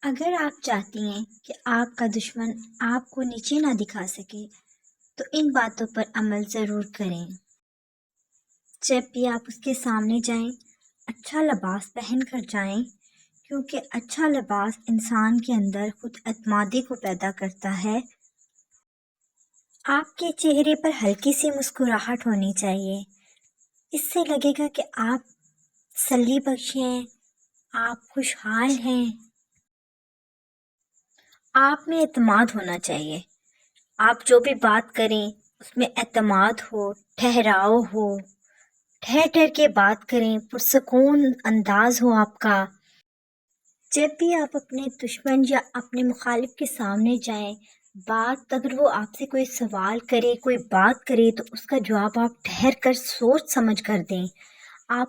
اگر آپ چاہتی ہیں کہ آپ کا دشمن آپ کو نیچے نہ دکھا سکے تو ان باتوں پر عمل ضرور کریں۔ جب بھی آپ اس کے سامنے جائیں اچھا لباس پہن کر جائیں، کیونکہ اچھا لباس انسان کے اندر خود اعتمادی کو پیدا کرتا ہے۔ آپ کے چہرے پر ہلکی سی مسکراہٹ ہونی چاہیے، اس سے لگے گا کہ آپ تسلی بخش ہیں، آپ خوشحال ہیں۔ آپ میں اعتماد ہونا چاہیے، آپ جو بھی بات کریں اس میں اعتماد ہو، ٹھہراؤ ہو، ٹھہر ٹھہر کے بات کریں، پرسکون انداز ہو آپ کا۔ جب بھی آپ اپنے دشمن یا اپنے مخالف کے سامنے جائیں، اگر وہ آپ سے کوئی سوال کرے، کوئی بات کرے تو اس کا جواب آپ ٹھہر کر سوچ سمجھ کر دیں۔ آپ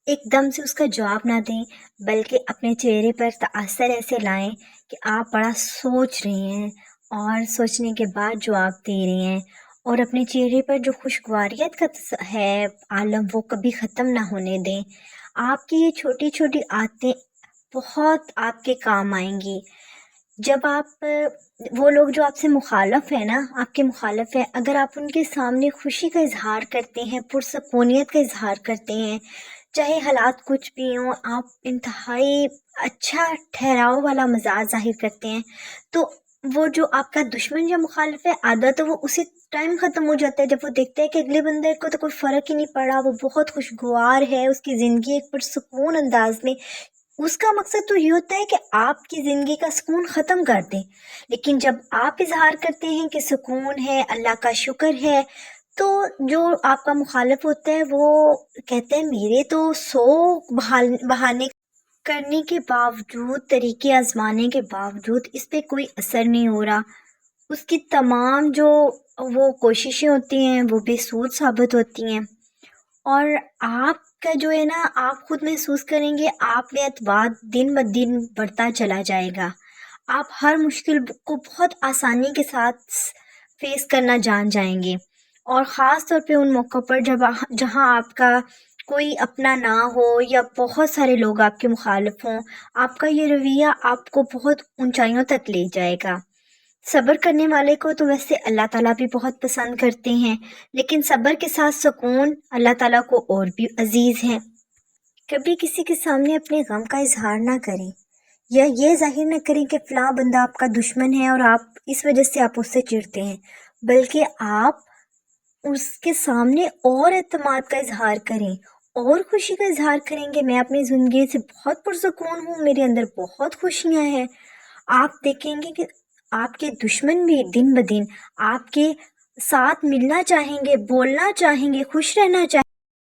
ایک دم سے اس کا جواب نہ دیں، بلکہ اپنے چہرے پر تاثر ایسے لائیں کہ آپ بڑا سوچ رہے ہیں اور سوچنے کے بعد جواب دے رہے ہیں، اور اپنے چہرے پر جو خوشگواریت کا ہے عالم وہ کبھی ختم نہ ہونے دیں۔ آپ کی یہ چھوٹی چھوٹی عادتیں بہت آپ کے کام آئیں گی۔ جب آپ وہ لوگ جو آپ سے مخالف ہیں نا، آپ کے مخالف ہیں، اگر آپ ان کے سامنے خوشی کا اظہار کرتے ہیں، پرسکونیت کا اظہار کرتے ہیں، چاہے حالات کچھ بھی ہوں، آپ انتہائی اچھا ٹھہراؤ والا مزاج ظاہر کرتے ہیں، تو وہ جو آپ کا دشمن یا مخالف ہے عادت تو وہ اسی ٹائم ختم ہو جاتا ہے جب وہ دیکھتا ہے کہ اگلے بندے کو تو کوئی فرق ہی نہیں پڑا، وہ بہت خوشگوار ہے، اس کی زندگی ایک پرسکون انداز میں۔ اس کا مقصد تو یہ ہوتا ہے کہ آپ کی زندگی کا سکون ختم کر دیں، لیکن جب آپ اظہار کرتے ہیں کہ سکون ہے، اللہ کا شکر ہے، تو جو آپ کا مخالف ہوتا ہے وہ کہتے ہیں میرے تو 100 بہانے کرنے کے باوجود، طریقے آزمانے کے باوجود اس پہ کوئی اثر نہیں ہو رہا، اس کی تمام جو وہ کوششیں ہوتی ہیں وہ بے سود ثابت ہوتی ہیں، اور آپ کا جو ہے نا، آپ خود محسوس کریں گے آپ میں اعتماد دن بدن بڑھتا چلا جائے گا۔ آپ ہر مشکل کو بہت آسانی کے ساتھ فیس کرنا جان جائیں گے، اور خاص طور پہ ان موقعوں پر جہاں آپ کا کوئی اپنا نہ ہو یا بہت سارے لوگ آپ کے مخالف ہوں، آپ کا یہ رویہ آپ کو بہت اونچائیوں تک لے جائے گا۔ صبر کرنے والے کو تو ویسے اللہ تعالیٰ بھی بہت پسند کرتے ہیں، لیکن صبر کے ساتھ سکون اللہ تعالیٰ کو اور بھی عزیز ہے۔ کبھی کسی کے سامنے اپنے غم کا اظہار نہ کریں، یا یہ ظاہر نہ کریں کہ فلاں بندہ آپ کا دشمن ہے اور آپ اس وجہ سے آپ اس سے چڑھتے ہیں، بلکہ آپ اس کے سامنے اور اعتماد کا اظہار کریں اور خوشی کا اظہار کریں کہ میں اپنی زندگی سے بہت پرسکون ہوں، میرے اندر بہت خوشیاں ہیں۔ آپ دیکھیں گے کہ آپ کے دشمن بھی دن بدن آپ کے ساتھ ملنا چاہیں گے، بولنا چاہیں گے، خوش رہنا چاہیں گے۔